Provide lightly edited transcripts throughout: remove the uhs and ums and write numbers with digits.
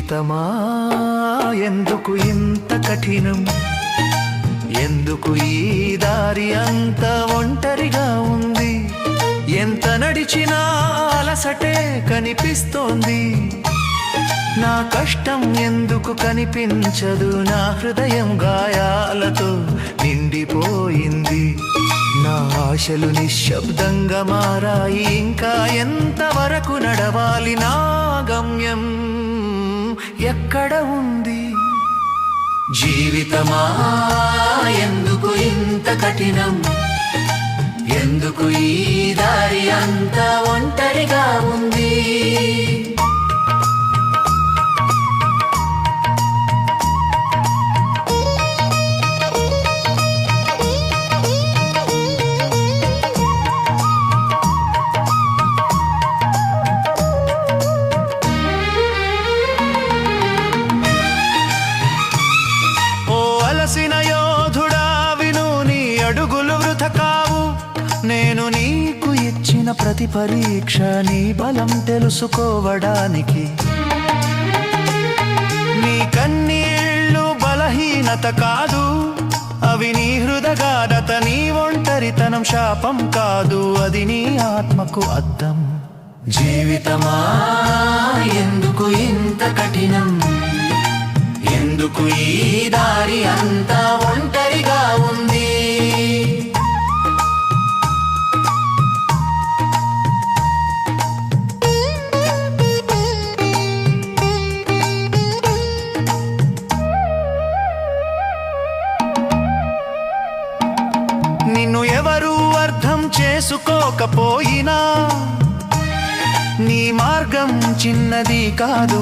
జీవితమా ఎందుకు ఇంత కఠినం, ఎందుకు ఈ దారి అంత ఒంటరిగా ఉంది, ఎంత నడిచినా అలసటే కనిపిస్తోంది, నా కష్టం ఎందుకు కనిపించదు, నా హృదయం గాయాలతో నిండిపోయింది, నా ఆశలు నిశ్శబ్దంగా మారాయి, ఇంకా ఎంతవరకు నడవాలి, నా గమ్యం ఎక్కడ ఉంది. జీవితమా ఎందుకు ఇంత కఠినం, ఎందుకు ఈ దారి అంత ఒంటరిగా ఉంది. యోధుడా విను, నీ అడుగులు వృథ కావు, నేను నీకు ఇచ్చిన ప్రతి పరీక్ష నీ బలం తెలుసుకోవడానికి, నీ కన్నీళ్ళు బలహీనత కాదు, అవి నీ హృదగాఢత, నీ ఒంటరితనం శాపం కాదు, అది నీ ఆత్మకు అద్దం. జీవితమా ఎందుకు ఇంత కఠినం, ఎందుకు ఈ దారి అంతా ఒంటరిగా ఉంది. నిన్ను ఎవరు అర్థం చేసుకోకపోయినా నీ మార్గం చిన్నది కాదు,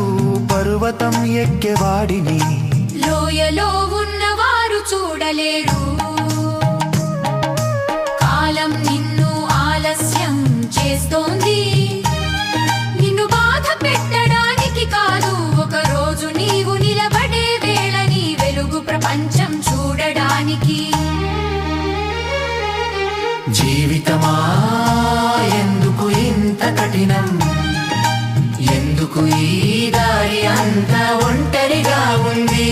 పర్వతం ఎక్కేవాడిని లోయలో ఉన్నవారు చూడలేరు, కాలం నిన్ను ఆలస్యం చేస్తోంది, నిన్ను బాధ పెట్టడానికి కాదు, ఒక రోజు నీవు నిలబడే వేళ నీ వెలుగు ప్రపంచం చూడడానికి. జీవితమా ఎందుకు ఇంత కఠినం, ఎందుకు ఈ దారి అంత ఒంటరిగా ఉంది.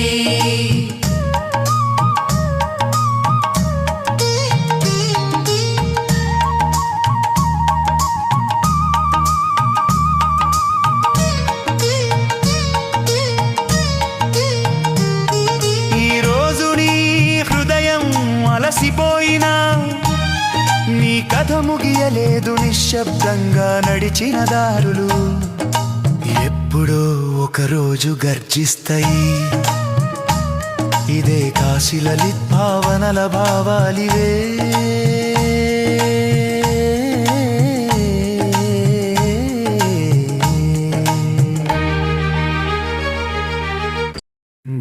ఈరోజు నీ హృదయం అలసిపోయినా నీ కథ ముగియలేదు, నిశ్శబ్దంగా నడిచిన దారులు ఎప్పుడో ఒకరోజు గర్జిస్తాయి, ఇదే కాశీ లలిత్ భావనల భావాలివే.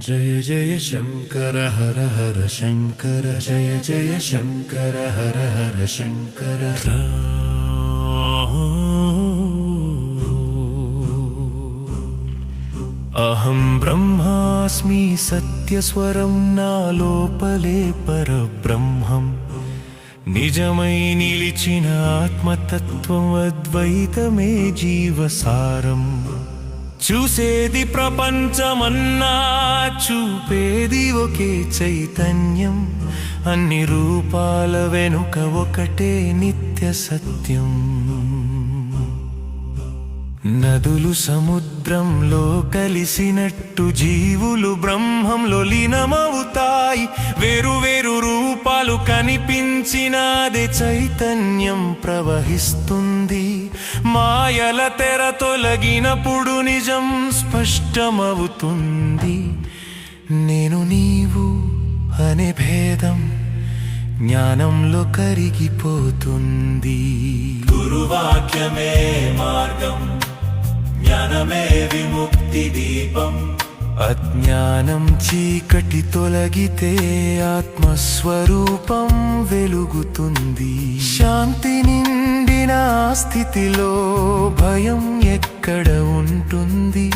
జయ జయ శంకర హర హర శంకర, జయ జయ శంకర హర హర శంకర. అహం బ్రహ్మాస్మి సత్యస్వరం, నా లోపలే పరబ్రహ్మం, నిజమై నిలిచిన ఆత్మతత్వం, అద్వైతమే జీవసారం. చూసేది ప్రపంచమన్నా చూపేది ఒకే చైతన్యం, అన్ని రూపాల వెనుక ఒకటే నిత్య సత్యం. నదులు సముద్రంలో కలిసినట్టు జీవులు బ్రహ్మంలో లీనమవుతాయి, వేరు వేరు రూపాలు కనిపించినాదే చైతన్యం ప్రవహిస్తుంది, మాయల తెర తొలగినప్పుడు నిజం స్పష్టమవుతుంది. నేను నీవు అనే భేదం జ్ఞానంలో కరిగిపోతుంది. గురువాక్యమే మార్గం, జ్ఞానమే విముక్తి దీపం, అజ్ఞానం చీకటి తొలగితే ఆత్మస్వరూపం వెలుగుతుంది. శాంతి నిండిన స్థితిలో భయం ఎక్కడ ఉంటుంది,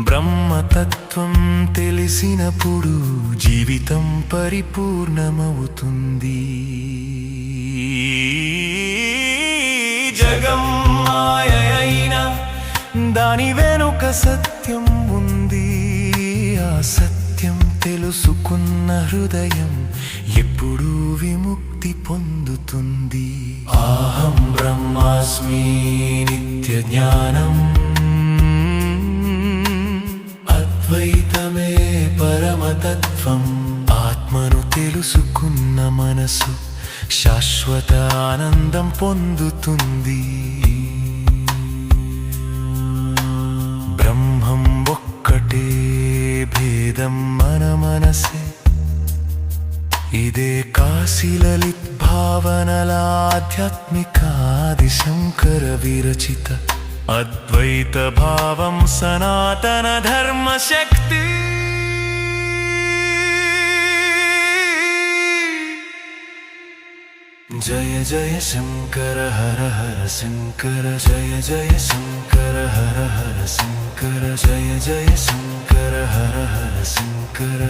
బ్రహ్మతత్వం తెలిసినప్పుడు జీవితం పరిపూర్ణమవుతుంది. జగం మాయ అయినా దాని వెనుక సత్యం ఉంది, తెలుసుకున్న హృదయం ఎప్పుడూ విముక్తి పొందుతుంది. అహం బ్రహ్మాస్మి నిత్య జ్ఞానం, అద్వైతమే పరమతత్వం. ఆత్మను తెలుసుకున్న మనసు శాశ్వత ఆనందం పొందుతుంది. బ్రహ్మం ఒక్కటే, భేదం మన మనసే. ఇదే కాశీలలిత్ భావనల ఆధ్యాత్మిక ఆది శంకర విరచిత అద్వైత భావం సనాతన ధర్మ శక్తి. జయ జయ శంకర హర హర శంకర, జయ జయ శంకర హర హర శంకర, జయ జయ శంకర హర హర శంకర.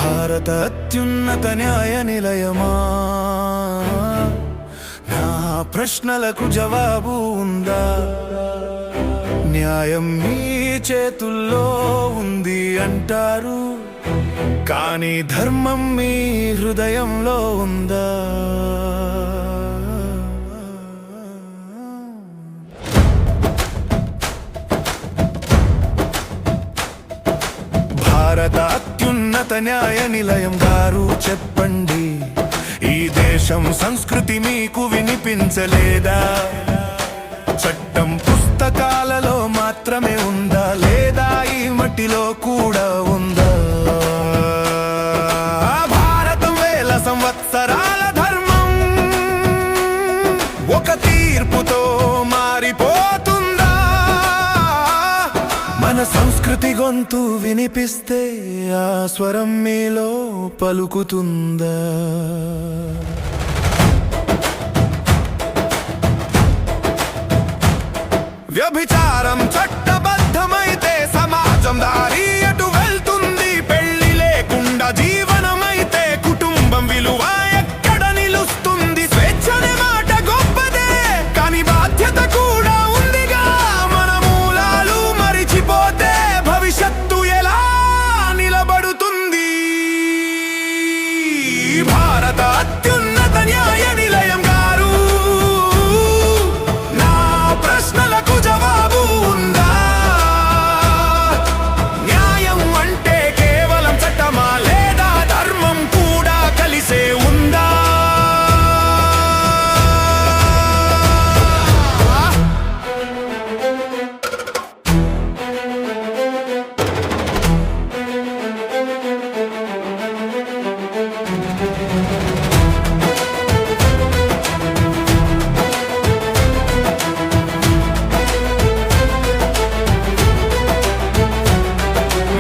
భారత అత్యున్నత న్యాయ నిలయమా, నా ప్రశ్నలకు జవాబు ఉందా? న్యాయం మీ చేతుల్లో ఉంది అంటారు, కానీ ధర్మం మీ హృదయంలో ఉందా? భారత అత్యున్నత న్యాయ నిలయం గారు చెప్పండి, ఈ దేశం సంస్కృతి మీకు వినిపించలేదా? చట్టం పుస్తకాలలో మాత్రమే ఉందా, లేదా ఈ మట్టిలో కూడా ఉందా? భారతం వేల సంవత్సరాల ధర్మం ఒక తీర్పుతో మారిపోతుందా? మన సంస్కృతి గొంతు వినిపిస్తే ఆ స్వరం మీలో పలుకుతుందా? వ్యభిచారం చట్టబద్ధమైతే సమాజం దారి ఎటు వెళ్తుంది? పెళ్లి లేకుండా జీవనమైతే కుటుంబం విలువ ఎక్కడ నిలుస్తుంది? స్వేచ్ఛనే మాట గొప్పదే, కానీ బాధ్యత కూడా ఉందిగా. మన మూలాలు మరిచిపోతే భవిష్యత్తు ఎలా నిలబడుతుంది? భారత అత్యున్నత న్యాయ నిలయం గారు, నా ప్రశ్నలకు జవాబు ఉందా? న్యాయం అంటే కేవలం చట్టమా, లేదా ధర్మం కూడా కలిసే ఉందా?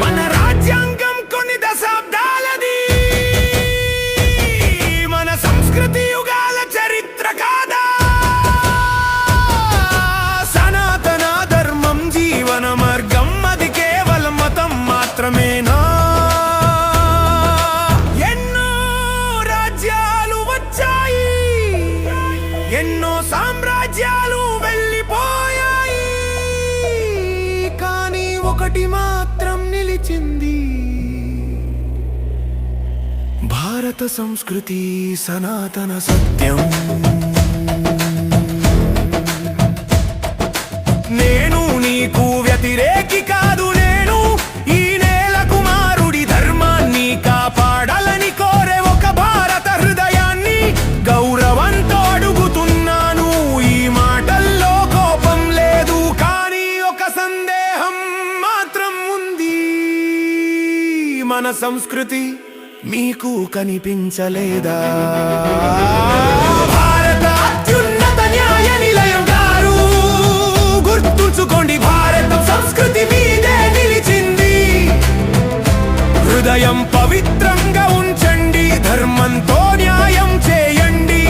మన రాజ్యాంగం కొన్ని దశాబ్దాలది, మన సంస్కృతి యుగాల చరిత్ర కాదా? సనాతన ధర్మం జీవన మార్గం, అది కేవలం మతం మాత్రమేనా? ఎన్నో రాజ్యాలు వచ్చాయి, ఎన్నో సామ్రాజ్యాలు వెళ్ళిపోయాయి, కానీ ఒకటి మాత్రం నిలిచింది, భారత సంస్కృతి సనాతన సత్యం. నేను నీకు వ్యతిరేకి కాదు, నేను ఈ నేల కుమారుడి ధర్మాన్ని కాపాడాలని కోరే ఒక భారత హృదయాన్ని గౌరవంతో అడుగుతున్నాను. ఈ మాటల్లో కోపం లేదు, కానీ ఒక సందేహం మాత్రం ఉంది. మన సంస్కృతి మీకు కనిపించలేదా? భారత అత్యున్నత న్యాయ నిలయం గారు, గుర్తుంచుకోండి, భారతం సంస్కృతి మీదే నిలిచింది. హృదయం పవిత్రంగా ఉంచండి, ధర్మంతో న్యాయం చేయండి.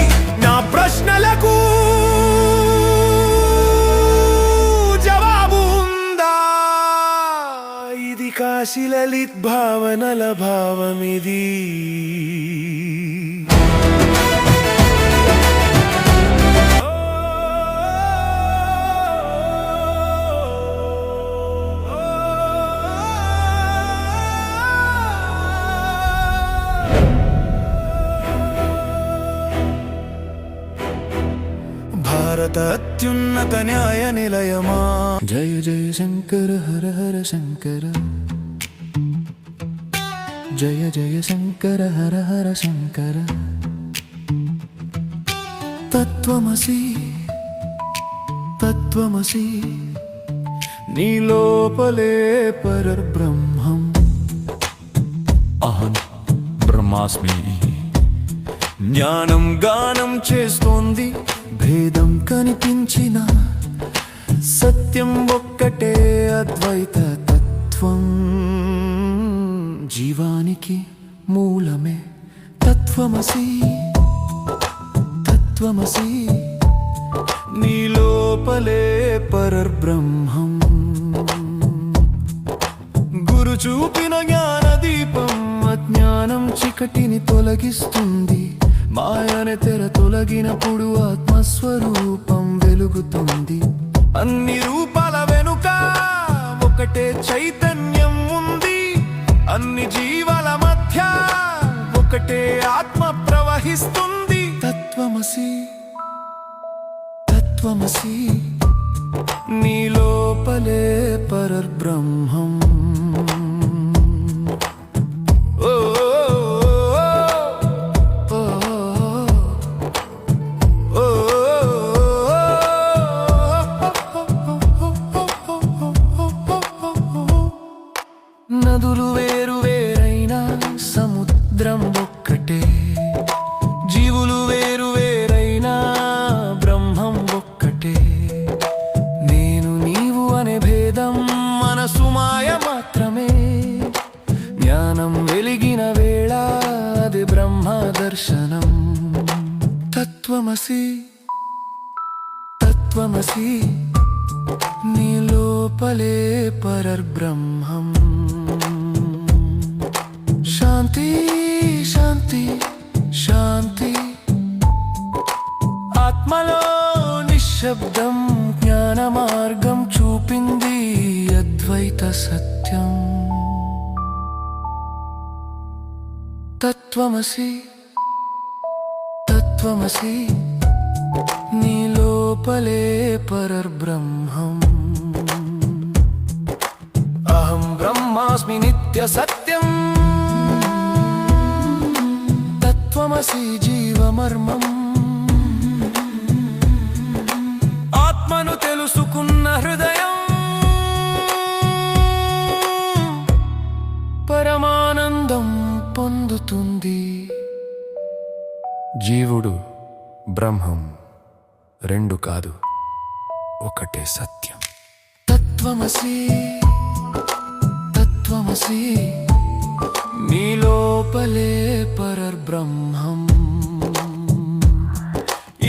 నా ప్రశ్నలకు కాశీ లలిత్ భావనల భావమిది. భారత అత్యున్నత న్యాయ నిలయమా. జయ జయ శంకర హర హర శంకర, జయ జయ శంకర హర హర శంకర. తత్వమసి తత్వమసి, నీ లోపలే పరబ్రహ్మం. అహం బ్రహ్మాస్మి. జ్ఞానం గానం చేస్తోంది, భేదం కనిపించిన సత్యం ఒక్కటే అద్వైత తత్వం. జీవానికి మూలమే తత్వమసి. తత్వమసి, నీ లోపలే పరబ్రహ్మం. గురు చూపిన జ్ఞాన దీపం అజ్ఞానం చీకటిని తొలగిస్తుంది. మాయని తెర తొలగినప్పుడు ఆత్మస్వరూపం వెలుగుతుంది. అన్ని రూపాల వెనుక ఒకటే చైతన్యం ఉంది. అన్ని జీవాల మధ్య ఒకటే ఆత్మ ప్రవహిస్తుంది. తత్వమసి తత్వమసి, నీ లోపలే పరబ్రహ్మం. నదులు వేరు వేరైనా సముద్రం ఒక్కటే. జీవులు వేరు వేరైనా బ్రహ్మం ఒక్కటే. నేను నీవు అనే భేదం మనసు మాయ మాత్రమే. జ్ఞానం వెలిగిన వేళ అది బ్రహ్మ దర్శనం. తత్వమసి తత్వమసి, నీ లోపలే పరబ్రహ్మం. శాంతి శాంతి శాంతి, ఆత్మలో నిశ్శబ్దం. జ్ఞాన మార్గం చూపింది అద్వైత సత్యం. తత్వమసి తత్వమసి, నీ లోపలే పరబ్రహ్మం. అహం బ్రహ్మాస్మి నిత్య సత్యం. తత్వమసి జీవమర్మం. ఆత్మను తెలుసుకున్న హృదయం పరమానందం పొందుతుంది. జీవుడు బ్రహ్మం రెండు కాదు, ఒకటే సత్యం. తత్వమసి తత్వమసి, నీ లోపలే పరబ్రహ్మం.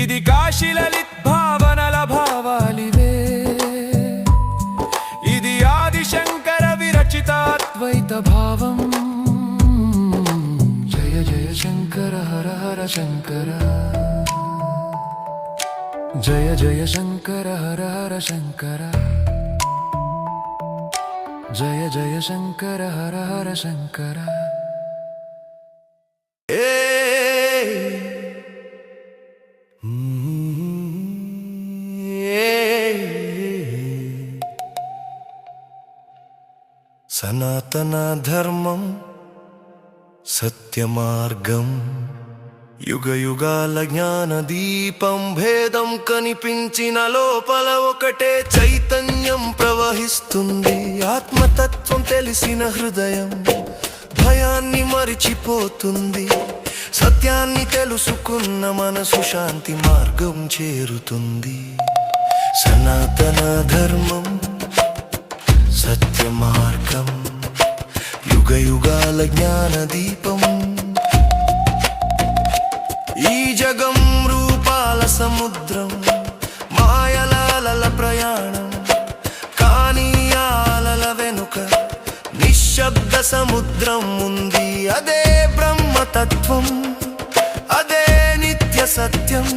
ఇది కాశీ లలిత్ భావనల భావాలివే. ఇది ఆది శంకర విరచిత అద్వైత భావం. జయ జయ శంకర హర హర శంకర, జయ జయ శంకర హర హర శంకర, జయ జయ శంకర హర హర శంకర. సనాతన ధర్మం సత్యమార్గం, యుగ యుగాల జ్ఞాన దీపం. భేదం కనిపించిన లోపల ఒకటే చైతన్యం ప్రవహిస్తుంది. ఆత్మతత్వం తెలిసిన హృదయం భయాన్ని మరిచిపోతుంది. సత్యాన్ని తెలుసుకున్న మనసు శాంతి మార్గం చేరుతుంది. సనాతన ధర్మం సత్య మార్గం, యుగ యుగాల జ్ఞాన దీపం. ఈ జగం రూపాల సముద్రం, మాయలాల ప్రయాణం. కానీ ఆలల వెనుక నిశ్శబ్ద తత్వం అదే నిత్య సత్యం.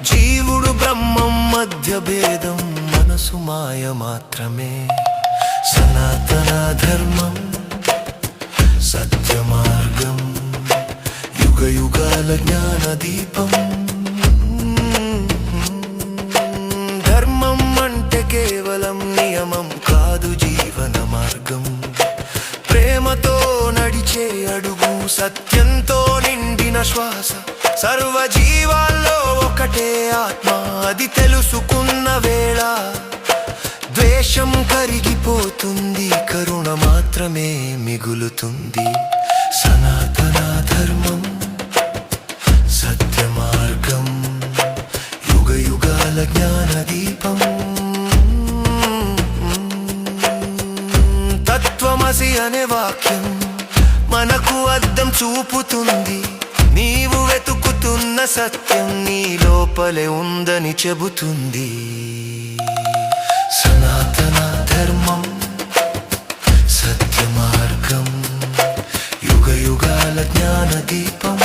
జీవుడు బ్రహ్మం మధ్య భేదం మనసు మాయ మాత్రమే. సనాతన ధర్మం సత్య మార్గం యుగ యుగాల జ్ఞాన దీపం. ధర్మం అంటే కేవలం నియమం కాదు, జీవన మార్గం. ప్రేమతో నడిచే అడుగు, సత్యంతో నిండిన శ్వాస. సర్వజీవాల్లో ఒకటే ఆత్మ, అది తెలుసుకున్న వేళ ద్వేషం కరిగిపోతుంది, కరుణ మాత్రమే మిగులుతుంది. సనాతన ధర్మం సత్య మార్గం యుగ యుగాల జ్ఞాన దీపం. తత్వమసి అనే వాక్యం మనకు అద్దం చూపుతుంది. నీవు వెతుకుతున్న సత్యం నీ లోపలే ఉందని చెబుతుంది. సనాతన ధర్మం సత్య మార్గం యుగ యుగాల జ్ఞాన దీపం.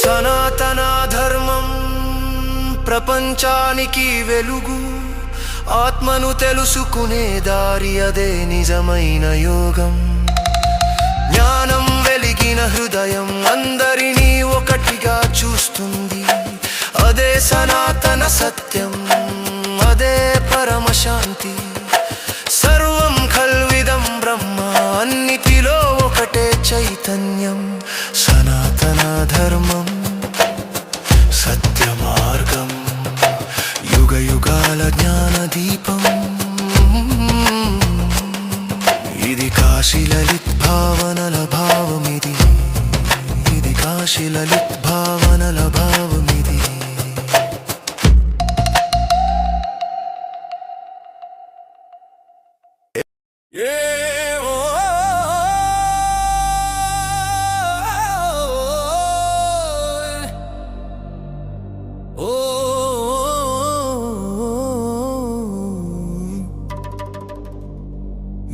సనాతన ధర్మం ప్రపంచానికి వెలుగు, ఆత్మను తెలుసుకునే దారి, అదే నిజమైన యోగం. జ్ఞానం వెలిగిన హృదయం అందరినీ ఒకటిగా చూస్తుంది, అదే సనాతన సత్యం, అదే పరమశాంతి. సర్వం కల్విదం బ్రహ్మ, అన్నిటిలో ఒకటే చైతన్యం. సనాతన ధర్మం సత్య మార్గం యుగ యుగాల జ్ఞాన దీపం. ఇది కాశీ లలిత్ భావనల భావమిది, ఇది కాశీ లలిత్ భావనల భావమిది.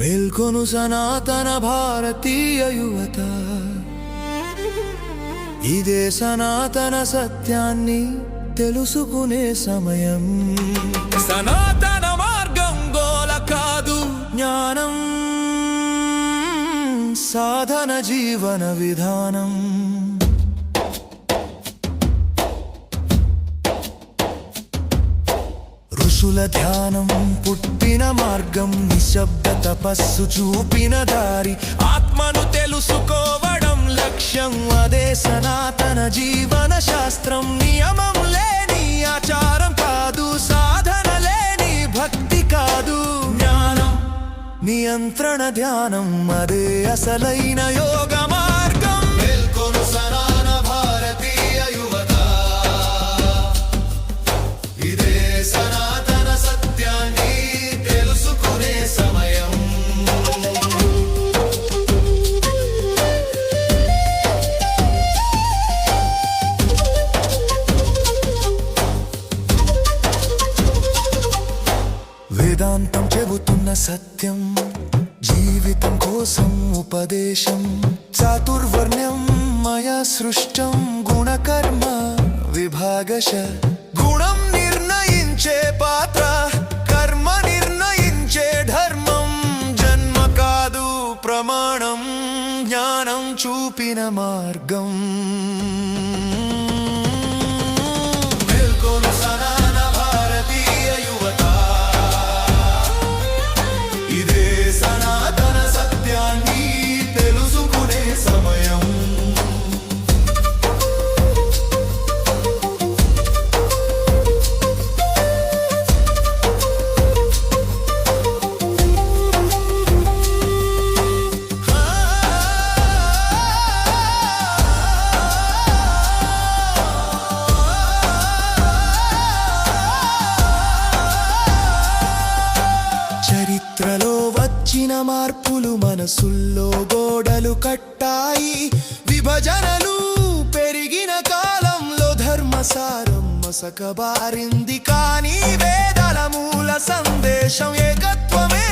మేల్కొను సనాతన భారతీయ యువత, ఇదే సనాతన సత్యాన్ని తెలుసుకునే సమయం. సనాతన మార్గం గోల కాదు, జ్ఞానం సాధన జీవన విధానం. ఋషుల ధ్యానం పుట్టిన మార్గం, నిశ్శబ్ద తపస్సు చూపిన దారి. ఆత్మను తెలుసుకోవడం లక్ష్యం, అదే సనాతన జీవన శాస్త్రం. నియమం లేని ఆచారం కాదు, సాధన లేని భక్తి కాదు. జ్ఞానం నియంత్రణ ధ్యానం, అదే అసలైన యోగ మార్గం. మేల్కొను సనాతన భారతీయ యువత, ఇదే సనాతన సత్యాన్ని తెలుసుకునే సమయం. వేదాంతం చెబుతున్న సత్యం, జీవితం కోసం ఉపదేశం. చాతుర్వర్ణ్యం మయా సృష్టం, గుణకర్మ విభాగశ. గుణం నిర్ణయించే పాత్ర, కర్మ నిర్ణయించే ధర్మం. జన్మ కాదు ప్రమాణం, జ్ఞానం చూపిన మార్గం. మేల్కొను సనాతన భారతీయ యువత, ఇదే సనాతన సత్యాన్ని తెలుసుకునే సమయం. చరిత్రలో వచ్చిన మార్పులు మనసుల్లో గోడలు కట్టాయి. విభజనలు సారం మసకబారింది, కానీ వేదాల మూల సందేశం ఏకత్వమే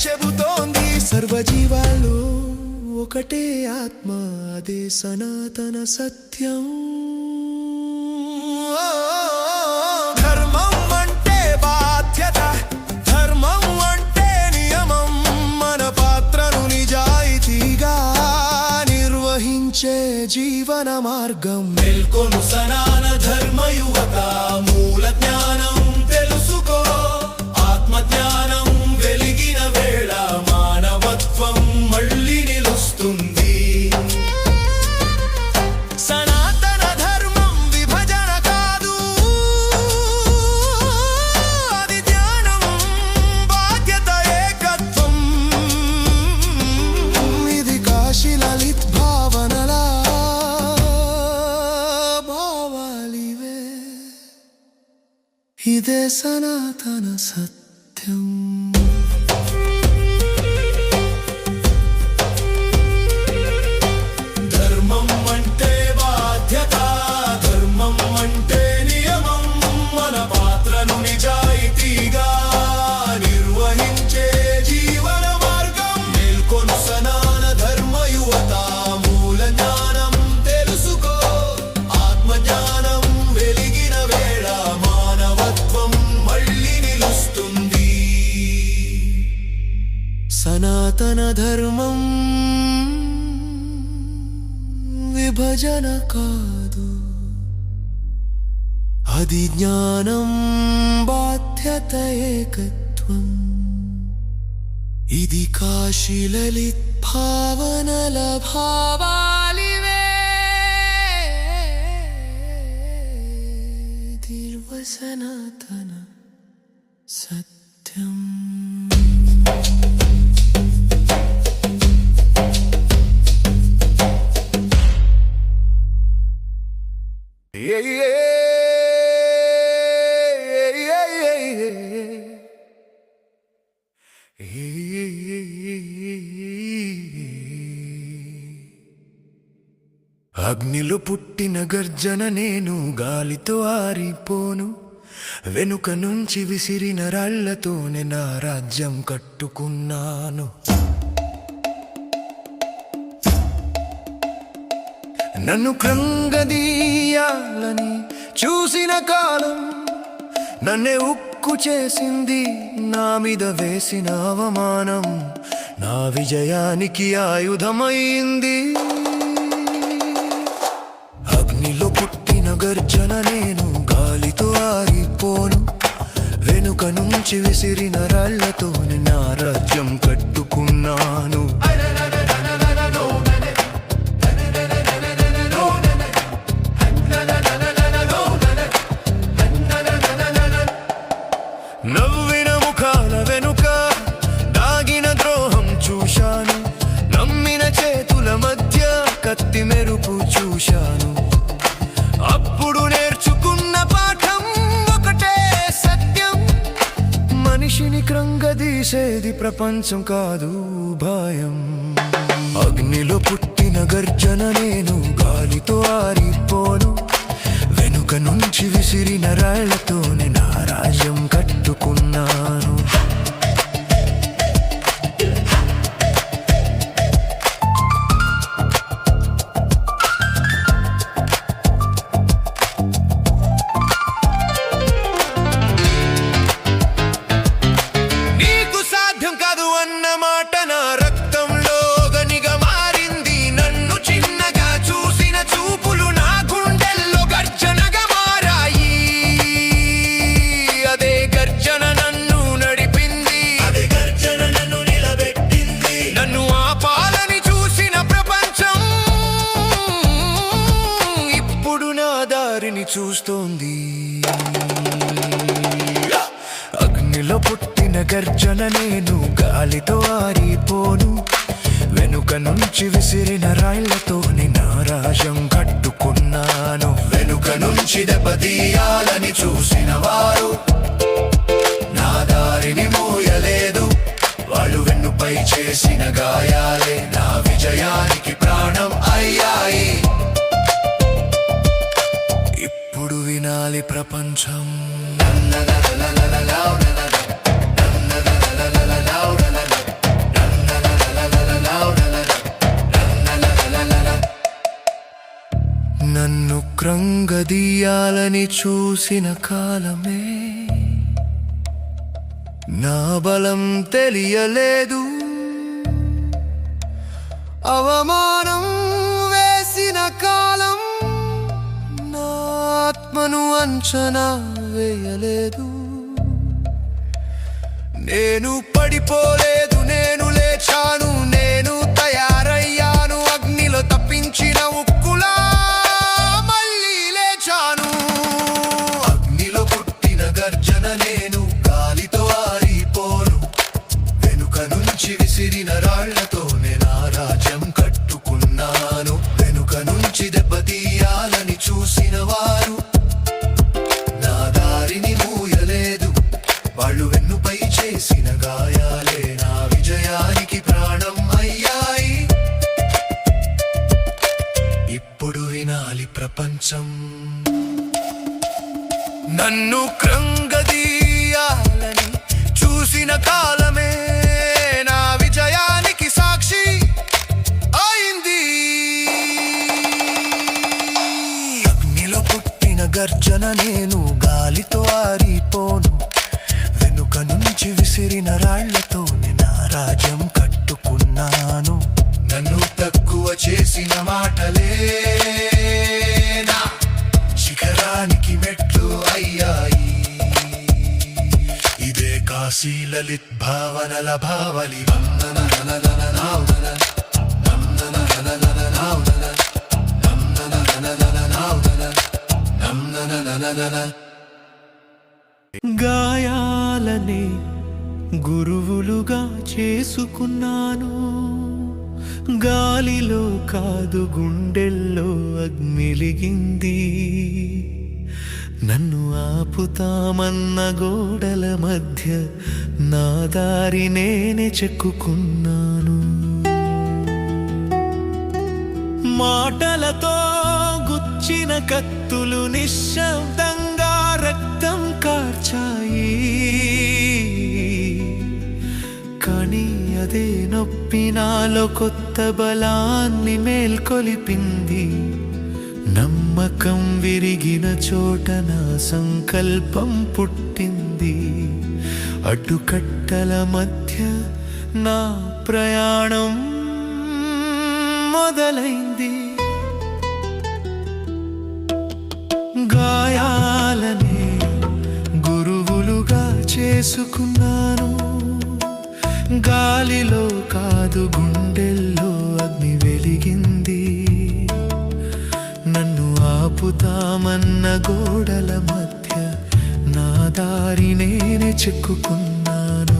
చెబుతోంది. సర్వజీవాలు ఒకటే ఆత్మ, అదే సనాతన సత్యం. ధర్మం అంటే బాధ్యత, ధర్మం అంటే నియమం, మన పాత్రను నిజాయితీగా నిర్వహించే జీవన మార్గం. మేల్కొను సనాతన ధర్మ యువత, మూల జ్ఞానం తెలుసుకో, ఆత్మ జ్ఞానం వెలిగిన వేళ మానవత్వం మళ్ళీ నిలుస్తుంది. సనాతన ధర్మం విభజన కాదు, అది జ్ఞానం, బాధ్యత, ఏకత్వం. ఇది కాశీ లలిత్ భావనల భావాలివే, ఇదే సనాతన సత్యం. ధర్మం అంటే బాధ్యత, ధర్మం అంటే నియమం, మన పాత్రను నిజాయితీగా నిర్వహించే జీవన మార్గం. మేల్కొను సనాతన ధర్మ యువత, మూల జ్ఞానం తెలుసుకో, ఆత్మ జ్ఞానం వెలిగిన వేళ మానవత్వం మళ్ళీ నిలుస్తుంది. సనాతన ధర్మం విభజన కాదు, అది జ్ఞానం, బాధ్యత, ఏకత్వం. ఇది కాశీ లలిత్ భావనల భావాలివే, దిర్వ సనాతన సత్యం. అగ్నిలో పుట్టిన గర్జన నేను, గాలితో ఆరిపోను, వెనుక నుంచి విసిరిన రాళ్లతోనే నా రాజ్యం కట్టుకున్నాను. నన్ను కృంగదీయాలని చూసిన కాలం నన్నే ఉక్కు చేసింది, నా మీద వేసిన అవమానం నా విజయానికి ఆయుధమైంది. అగ్నిలో పుట్టిన గర్జన నేను, గాలితో ఆరిపోను, వెనుక నుంచి విసిరిన రాళ్లతోనే నా రాజ్యం కట్టుకున్నాను. నవ్విన ముఖాల వెనుక దాగిన ద్రోహం చూశాను, నమ్మిన చేతుల మధ్య కత్తి మెరుపు చూశాను. అప్పుడు నేర్చుకున్న పాఠం ఒకటే సత్యం, మనిషిని కృంగదీసేది ప్రపంచం కాదు, భయం. అగ్నిలో పుట్టిన గర్జన నేను, గాలితో ఆరిపోను, వెనుక నుంచి విసిరిన రాళ్లతోనే నా రాజ్యం కట్టుకున్నాను. నీకు సాధ్యం కాదు అన్న మాట నా రక్తంలో గనిగా మారింది. నన్ను చిన్నగా చూసిన చూపులు నా గుండెల్లో గర్జనగా మారాయి. అదే గర్జన నన్ను నడిపింది, అదే గర్జన నన్ను నిలబెట్టింది. నన్ను ఆపాలని చూసిన ప్రపంచం ఇప్పుడు నా దారిని చూస్తోంది. అగ్నిలో పుట్టిన గర్జన నేను, గాలితో ఆరిపోను, వెనుక నుంచి విసిరిన రాళ్లతోని నా రాజ్యం కట్టుకున్నాను. వెనుక నుంచి దెబ్బతీయాలని చూసిన వారు నా దారిని మోయలేదు, వాళ్ళు వెన్నుపై చేసిన గాయాలే నా విజయానికి ప్రాణం అయ్యాయి. ఇప్పుడు ప్రపంచం. నన్ను కృంగదీయాలని చూసిన కాలమే నా బలం తెలియలేదు. అవమానం వేసిన కాలం నా ఆత్మను అంచనా వేయలేదు. నేను పడిపోలేదు, నేను లేచాను, నేను తయారయ్యాను. అగ్నిలో తప్పించిన ఉక్కులా మళ్ళీ లేచాను. అగ్నిలో పుట్టిన గర్జన నేను, గాలితో ఆరిపోను. వెనుక నుంచి విసిరిన రాళ్లతోనే నా రాజ్యం కట్టుకున్నాను. వెనుక నుంచి దెబ్బతీయాలని చూసిన వారు నా దారిని మూయలేదు. వాళ్ళు వెన్నుపై చేసిన గాయాలే నా విజయానికి ప్రాణం అయ్యాయి. ఇప్పుడు వినాలి ప్రపంచం, నన్ను కృంగదీయాలని చూసిన కాలమే నా విజయానికి సాక్షి అయింది. అగ్నిలో పుట్టిన గర్జన నేను, గాలితో ఆరిపోను. వెనుక నుంచి విసిరిన రాళ్లతోనే నా రాజ్యం కట్టుకున్నాను. నన్ను తక్కువ చేసిన మాటలే నా శిఖరానికి మెట్లు అయ్యాయి. ఇదే కాశీ లలిత్ భావనల భావలి. గాయాలనే గురువులుగా చేసుకున్నాను. గాలిలో కాదు గుండెల్లో అగ్నిలిగింది. నన్ను ఆపుతామన్న గోడల మధ్య నా దారి నేనే చెక్కుకున్నాను. మాటలతో గుచ్చిన కత్తులు నిశ్శబ్దంగా రక్తం కార్చాయి. కానీ అదే నొప్పి నాలో కొత్త బలాన్ని మేల్కొలిపింది. నమ్మకం విరిగిన చోట నా సంకల్పం పుట్టింది. అడ్డుకట్టల మధ్య నా ప్రయాణం మొదలైంది. గాయాలనే గురువులుగా చేసుకున్నాను. గాలిలో కాదు గుండెల్లో అగ్ని వెలిగింది. నన్ను ఆపుతామన్న గోడల మధ్య నా దారి నేనే చెక్కుకున్నాను.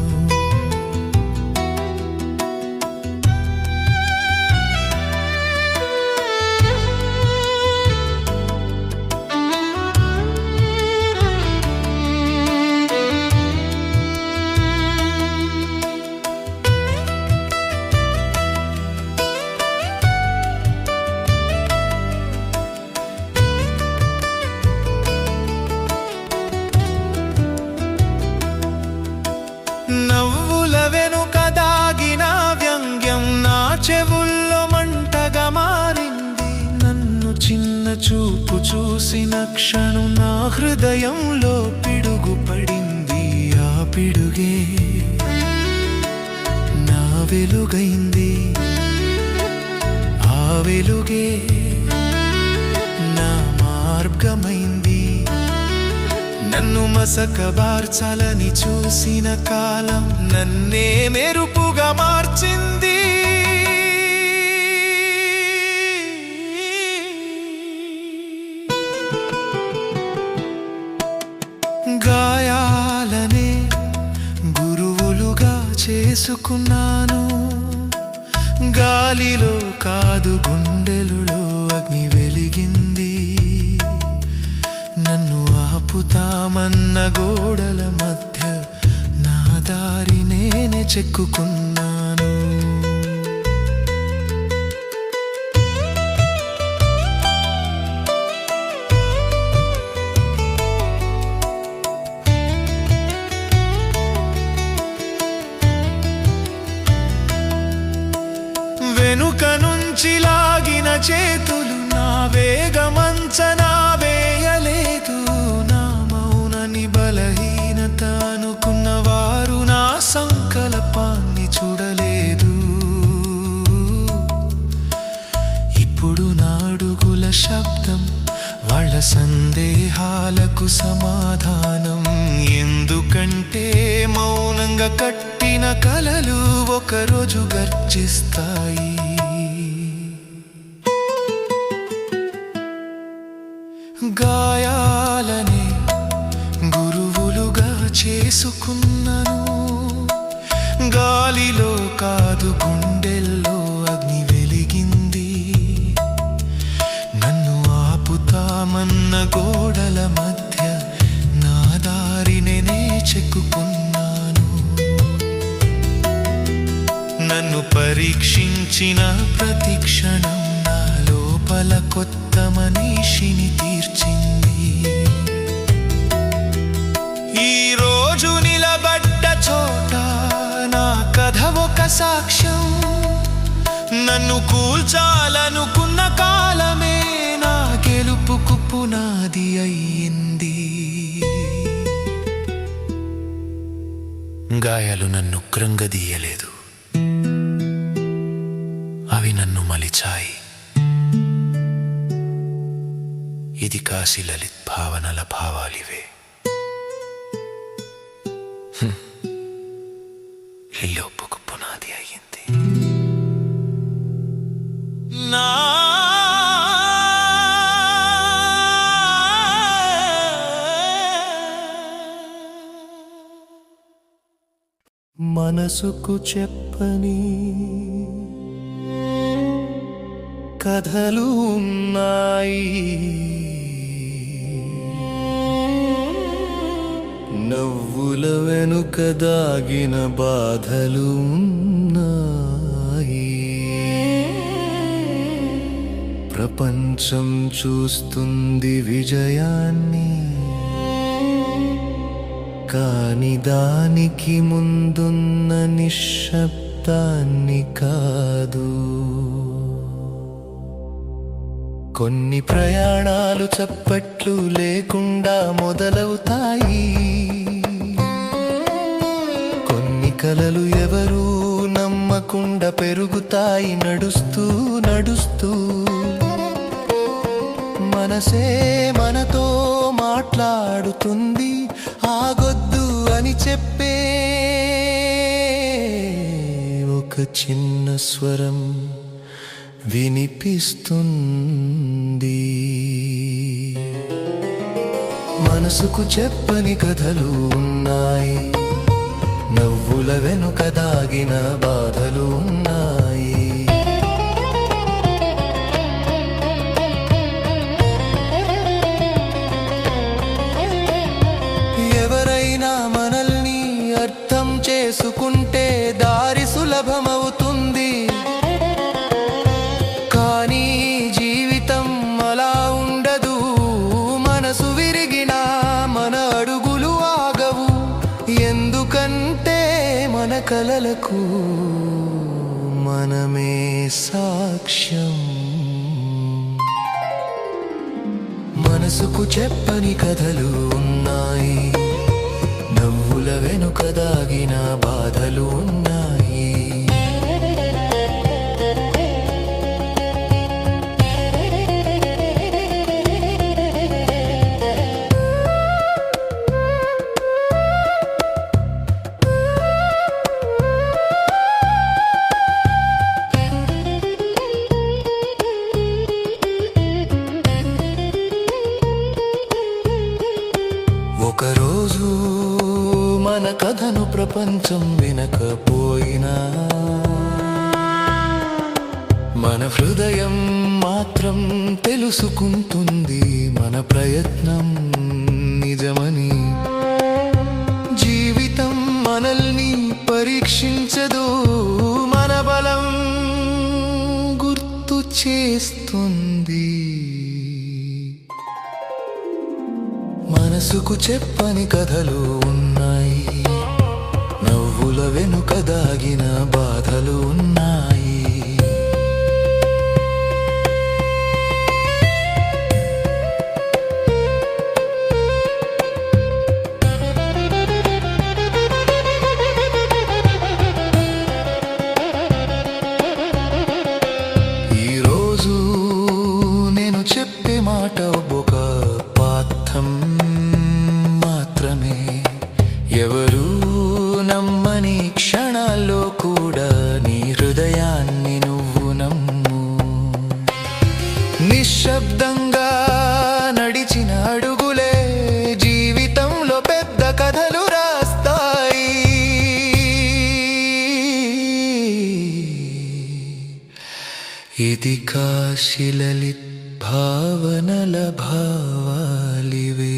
నవ్వుల వెనుక దాగిన వ్యంగ్యం నా చెవుల్లో మంటగా మారింది. నన్ను చిన్న చూపు చూసిన క్షణం నా హృదయంలో పిడుగు పడింది. ఆ పిడుగే నా వెలుగైంది. ఆ వెలుగే నా మార్గమైంది. నన్ను మసకబార్చాలని చూసిన కాలం నన్నే మెరుపుగా మార్చింది. గాయాలనే గురువులుగా చేసుకున్నాను. గాలిలో కాదు గుండెలులో అగ్ని వెలిగింది. నన్ను ఆపుతామన్న గోడల మధ్య నా దారి నేనే చెక్కుకున్నాను. నుంచి లాగిన చేతులు నా వేగమంచనా వేయలేదు. నా మౌనని బలహీనత అనుకున్న వారు నా సంకల్పాన్ని చూడలేదు. ఇప్పుడు నా అడుగుల శబ్దం వాళ్ళ సందేహాలకు సమాధానం. ఎందుకంటే మౌనంగా కట్టిన కలలు ఒకరోజు గర్జిస్తాయి. గాయాలనే గురువులుగా చేసుకున్నాను. గాలిలో కాదు గుండెల్లో అగ్ని వెలిగింది. నన్ను ఆపుతామన్న గోడల మధ్య నా దారినే చెక్కుకున్నాను. నన్ను పరీక్షించిన ప్రతి క్షణం నా లోపల కొత్త మనిషిని తీర్చింది. ఈ రోజు నిలబడ్డ చోట నా కథ ఒక సాక్ష్యం. నన్ను కూల్చాలనుకున్న కాలమే నా గెలుపుకు పునాది అయ్యింది. గాయాలు నన్ను కృంగదీయలేదు, అవి నన్ను మలిచాయి. ఇది కాశీ లలిత్ భావనల భావాలివే. ఇల్లుపుకు పునాది అయ్యింది. నా మనసుకు చెప్పని కథలు ఉన్నాయి. నవ్వుల వెనుక దాగిన బాధలు ఉన్నాయి. ప్రపంచం చూస్తుంది విజయాన్ని, కాని దానికి ముందున్న నిశ్శబ్దాన్ని కాదు. కొన్ని ప్రయాణాలు చప్పట్లు లేకుండా మొదలవుతాయి. కొన్ని కలలు ఎవరూ నమ్మకుండా పెరుగుతాయి. నడుస్తూ నడుస్తూ మనసే మనతో మాట్లాడుతుంది. ఆగొద్దు అని చెప్పే ఒక చిన్న స్వరం వినిపిస్తుంది. మనసుకు చెప్పని కథలు ఉన్నాయి. నవ్వుల వెనుక దాగిన బాధలు ఉన్నాయి. ఎవరైనా మనల్ని అర్థం చేసుకుంటే దారి సులభమవుతుంది. కానీ జీవితం అలా ఉండదు. మనసు విరిగినా మన అడుగులు ఆగవు. ఎందుకంటే మన కలలకు మనమే సాక్ష్యం. మనసుకు చెప్పని కథలు ఉన్నాయి. నవ్వుల వెనుక దాగిన బాధలు ఉన్నాయి. ఒకరోజు మన కథను ప్రపంచం వినకపోయినా మన హృదయం మాత్రం తెలుసుకుంటుంది మన ప్రయత్నం నిజమని. జీవితం మనల్ని పరీక్షించదు, మన బలం గుర్తు చేస్తుంది. మనసుకు చెప్పని కథలు ఉన్నాయి. నవ్వుల వెనుక దాగిన బాధలు ఉన్నాయి. ఎవరూ నమ్మని క్షణాల్లో కూడా నీ హృదయాన్ని నువ్వు నమ్ము. నిశ్శబ్దంగా నడిచిన అడుగులే జీవితంలో పెద్ద కథలు రాస్తాయి. ఇది కాశీలలిత్ భావనల భావాలివే.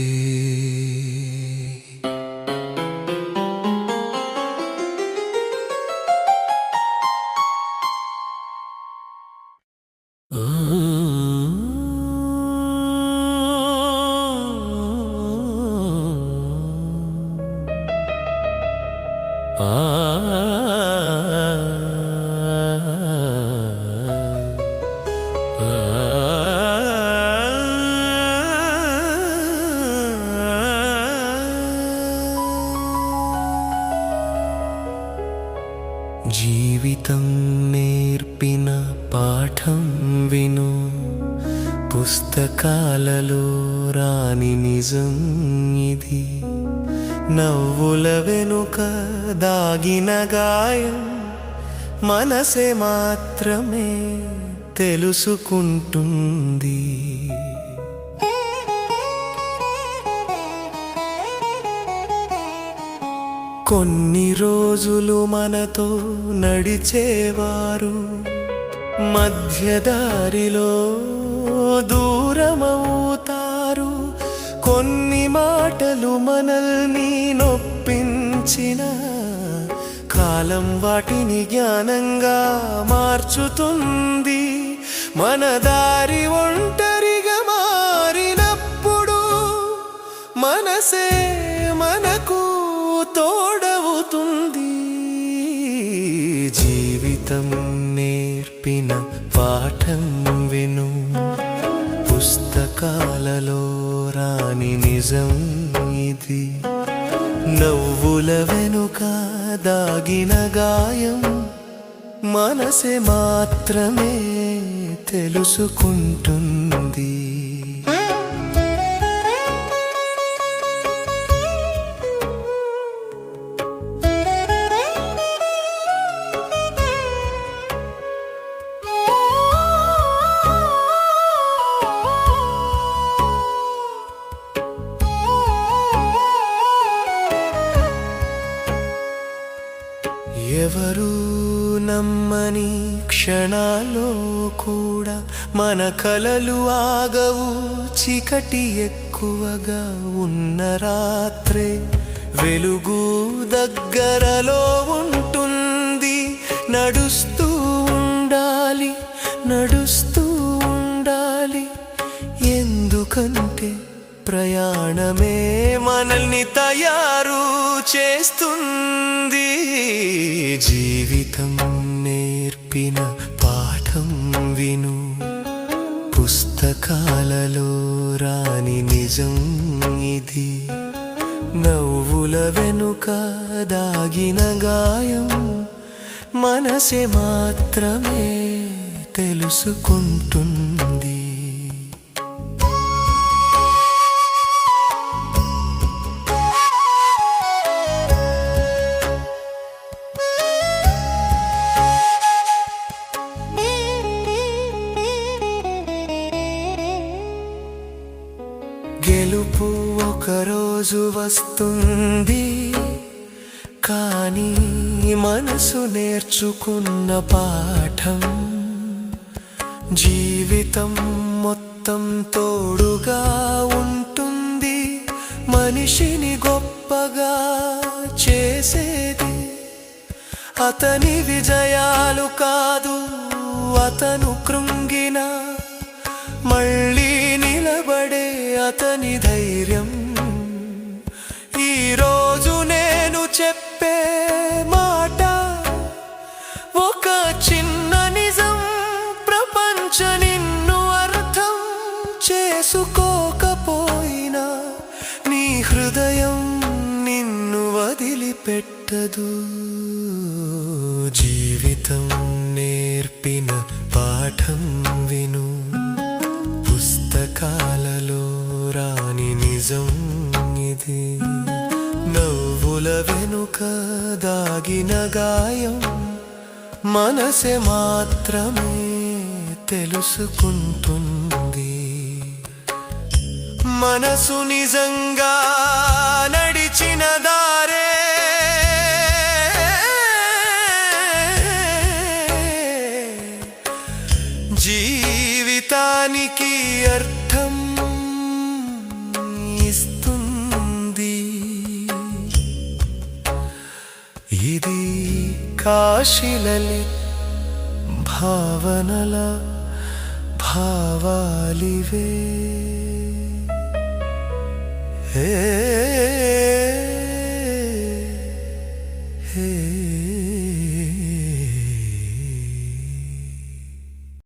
జీవితం నేర్పిన పాఠం విను, పుస్తకాలలో రాని నిజం ఇది. నవ్వుల వెనుక దాగిన గాయం మనసే మాత్రమే తెలుసుకుంటుంది. కొన్ని రోజులు మనతో నడిచేవారు మధ్యదారిలో దూరమవుతారు. కొన్ని మాటలు మనల్ని నొప్పించిన కాలం వాటిని జ్ఞానంగా మార్చుతుంది. మన దారి ఒంటరిగా మారినప్పుడు మనసే మనకు తోడవుతుంది. జీవితం నేర్పిన పాఠం విను, పుస్తకాలలో రాని నిజం ఇది. నవ్వుల వెనుక దాగిన గాయం మనసే మాత్రమే తెలుసుకుంటుంది. ఎవరూ నమ్మని క్షణాల్లో కూడా మన కలలు ఆగవు. చీకటి ఎక్కువగా ఉన్న రాత్రే వెలుగు దగ్గరలో ఉంటుంది. నడుస్తూ ఉండాలి, నడుస్తూ ఉండాలి, ఎందుకంటే ప్రయాణమే మనల్ని తయారు చేస్తుంది. జీవితం నేర్పిన పాఠం విను, పుస్తకాలలో రాని నిజం ఇది. నవ్వుల వెనుక దాగిన గాయం మనసే మాత్రమే తెలుసుకుంటుంది. గెలుపు ఒకరోజు వస్తుంది, కానీ మనసు నేర్చుకున్న పాఠం జీవితం మొత్తం తోడుగా ఉంటుంది. మనిషిని గొప్పగా చేసేది అతని విజయాలు కాదు, అతను కృంగిన మళ్ళీ నిలబడే అతని ధైర్యం. ఈరోజు నేను చెప్పే మాట ఒక చిన్న నిజం. ప్రపంచ నిన్ను అర్థం చేసుకోకపోయినా నీ హృదయం నిన్ను వదిలిపెట్టదు. జీవితం నేర్పిన పాఠం విను, పుస్తకాలలో రాని నిజం ఇది. నవ్వుల పూల వెనుక దాగిన గాయం మనసే మాత్రమే తెలుసుకుంటుంది. మనసు నిజంగా నడిచిన దారే జీవితానికి అర్థం ఇస్తుంది. ఇది కాశీలలి భావనల భావాలివే. హే